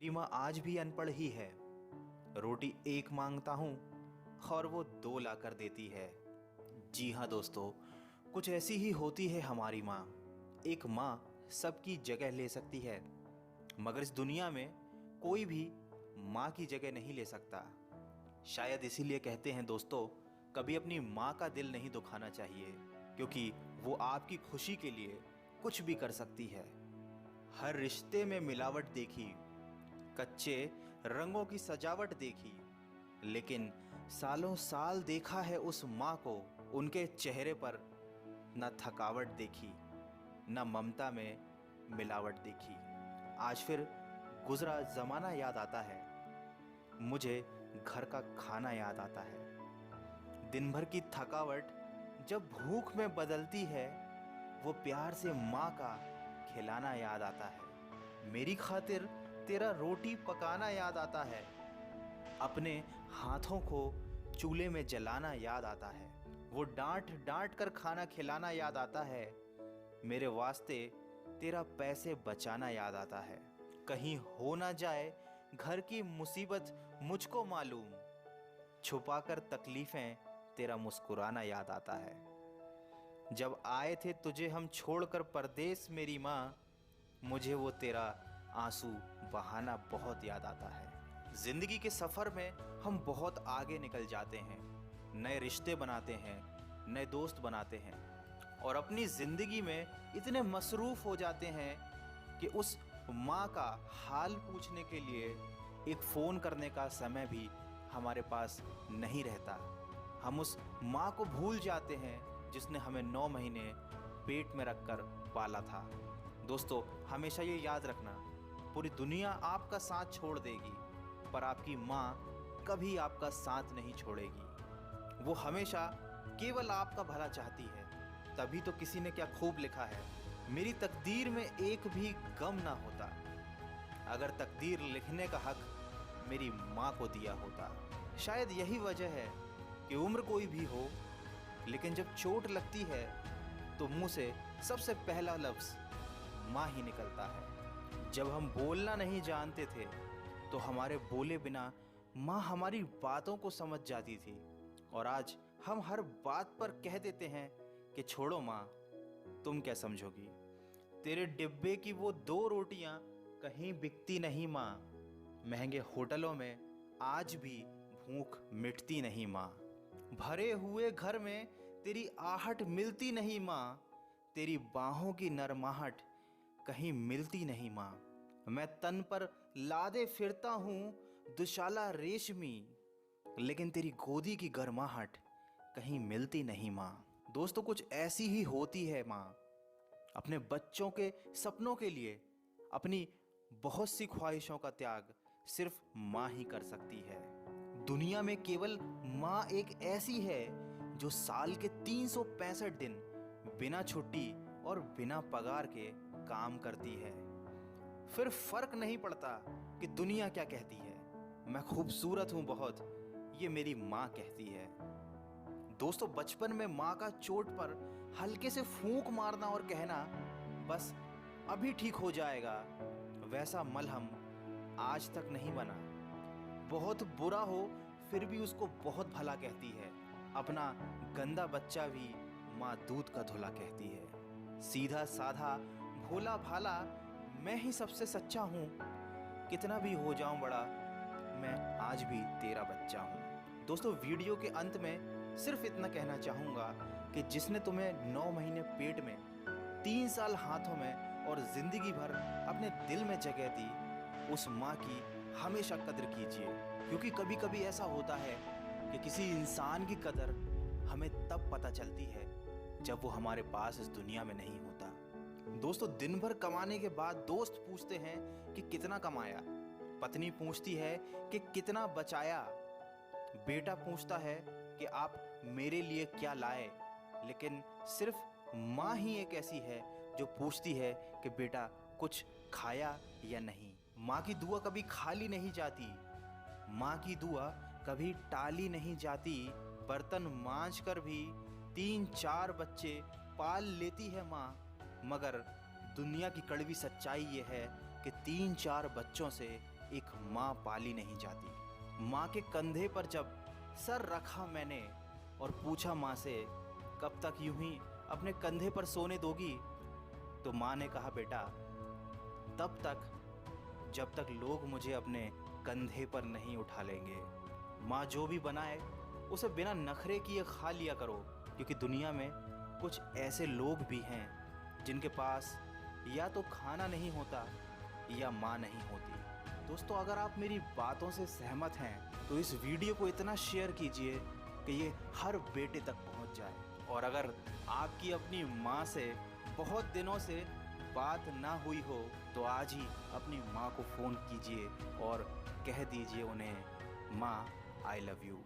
मेरी माँ आज भी अनपढ़ ही है। रोटी एक मांगता हूँ और वो दो ला कर देती है। जी हाँ दोस्तों, कुछ ऐसी ही होती है हमारी माँ। एक माँ सबकी जगह ले सकती है, मगर इस दुनिया में कोई भी माँ की जगह नहीं ले सकता। शायद इसीलिए कहते हैं दोस्तों, कभी अपनी माँ का दिल नहीं दुखाना चाहिए, क्योंकि वो आपकी खुशी के लिए कुछ भी कर सकती है। हर रिश्ते में मिलावट देखी, कच्चे रंगों की सजावट देखी, लेकिन सालों साल देखा है उस माँ को, उनके चेहरे पर न थकावट देखी, न ममता में मिलावट देखी। आज फिर गुजरा ज़माना याद आता है, मुझे घर का खाना याद आता है। दिन भर की थकावट जब भूख में बदलती है, वो प्यार से माँ का खिलाना याद आता है। मेरी खातिर तेरा रोटी पकाना याद आता है, अपने हाथों को चूल्हे में जलाना याद आता है। वो डांट डांट कर खाना खिलाना याद आता है, मेरे वास्ते तेरा पैसे बचाना याद आता है। कहीं हो ना जाए घर की मुसीबत मुझको मालूम, छुपाकर तकलीफ़ें तेरा मुस्कुराना याद आता है। जब आए थे तुझे हम छोड़कर परदेस मेरी माँ, मुझे वो तेरा आंसू बहाना बहुत याद आता है। जिंदगी के सफ़र में हम बहुत आगे निकल जाते हैं, नए रिश्ते बनाते हैं, नए दोस्त बनाते हैं, और अपनी ज़िंदगी में इतने मसरूफ़ हो जाते हैं कि उस माँ का हाल पूछने के लिए एक फ़ोन करने का समय भी हमारे पास नहीं रहता। हम उस माँ को भूल जाते हैं जिसने हमें 9 महीने पेट में रखकर पाला था। दोस्तों, हमेशा ये याद रखना, पूरी दुनिया आपका साथ छोड़ देगी, पर आपकी माँ कभी आपका साथ नहीं छोड़ेगी। वो हमेशा केवल आपका भला चाहती है। तभी तो किसी ने क्या खूब लिखा है, मेरी तकदीर में एक भी गम ना होता, अगर तकदीर लिखने का हक मेरी माँ को दिया होता। शायद यही वजह है कि उम्र कोई भी हो, लेकिन जब चोट लगती है तो मुंह से सबसे पहला लफ्ज़ माँ ही निकलता है। जब हम बोलना नहीं जानते थे तो हमारे बोले बिना माँ हमारी बातों को समझ जाती थी, और आज हम हर बात पर कह देते हैं कि छोड़ो माँ, तुम क्या समझोगी। तेरे डिब्बे की वो 2 रोटियां कहीं बिकती नहीं माँ, महंगे होटलों में आज भी भूख मिटती नहीं माँ। भरे हुए घर में तेरी आहट मिलती नहीं माँ, तेरी बाहों की नरमाहट कहीं मिलती नहीं माँ। मैं तन पर लादे फिरता हूँ दुशाला रेशमी, लेकिन तेरी गोदी की गर्माहट कहीं मिलती नहीं माँ। दोस्तों, कुछ ऐसी ही होती है माँ। अपने बच्चों के सपनों के लिए अपनी बहुत सी ख्वाहिशों का त्याग सिर्फ माँ ही कर सकती है। दुनिया में केवल माँ एक ऐसी है जो साल के 365 दिन बिना छुट्टी और बिना पगार के काम करती है। फिर फर्क नहीं पड़ता कि दुनिया क्या कहती है, मैं खूबसूरत हूँ बहुत, ये मेरी माँ कहती है। दोस्तों, बचपन में माँ का चोट पर हल्के से फूंक मारना और कहना बस अभी ठीक हो जाएगा, वैसा मलहम आज तक नहीं बना। बहुत बुरा हो फिर भी उसको बहुत भला कहती है। अपना गंदा बच्चा भी माँ दूध का धुला कहती है। सीधा साधा भोला भाला मैं ही सबसे सच्चा हूँ, कितना भी हो जाऊँ बड़ा, मैं आज भी तेरा बच्चा हूँ। दोस्तों, वीडियो के अंत में सिर्फ इतना कहना चाहूँगा कि जिसने तुम्हें 9 महीने पेट में, 3 साल हाथों में और ज़िंदगी भर अपने दिल में जगह दी, उस माँ की हमेशा कदर कीजिए, क्योंकि कभी कभी ऐसा होता है कि किसी इंसान की कदर हमें तब पता चलती है जब वो हमारे पास इस दुनिया में नहीं होता। दोस्तों, दिन भर कमाने के बाद दोस्त पूछते हैं कि कितना कमाया, पत्नी पूछती है कि कितना बचाया, बेटा पूछता है कि आप मेरे लिए क्या लाए, लेकिन सिर्फ माँ ही एक ऐसी है जो पूछती है कि बेटा कुछ खाया या नहीं। माँ की दुआ कभी खाली नहीं जाती, माँ की दुआ कभी टाली नहीं जाती। बर्तन मांज कर भी 3-4 बच्चे पाल लेती है माँ, मगर दुनिया की कड़वी सच्चाई ये है कि 3-4 बच्चों से एक माँ पाली नहीं जाती। माँ के कंधे पर जब सर रखा मैंने और पूछा माँ से कब तक यूं ही अपने कंधे पर सोने दोगी, तो माँ ने कहा बेटा तब तक जब तक लोग मुझे अपने कंधे पर नहीं उठा लेंगे। माँ जो भी बनाए उसे बिना नखरे किए खा लिया करो, क्योंकि दुनिया में कुछ ऐसे लोग भी हैं जिनके पास या तो खाना नहीं होता या माँ नहीं होती। दोस्तों, अगर आप मेरी बातों से सहमत हैं तो इस वीडियो को इतना शेयर कीजिए कि ये हर बेटे तक पहुंच जाए। और अगर आपकी अपनी माँ से बहुत दिनों से बात ना हुई हो तो आज ही अपनी माँ को फ़ोन कीजिए और कह दीजिए उन्हें माँ आई लव यू।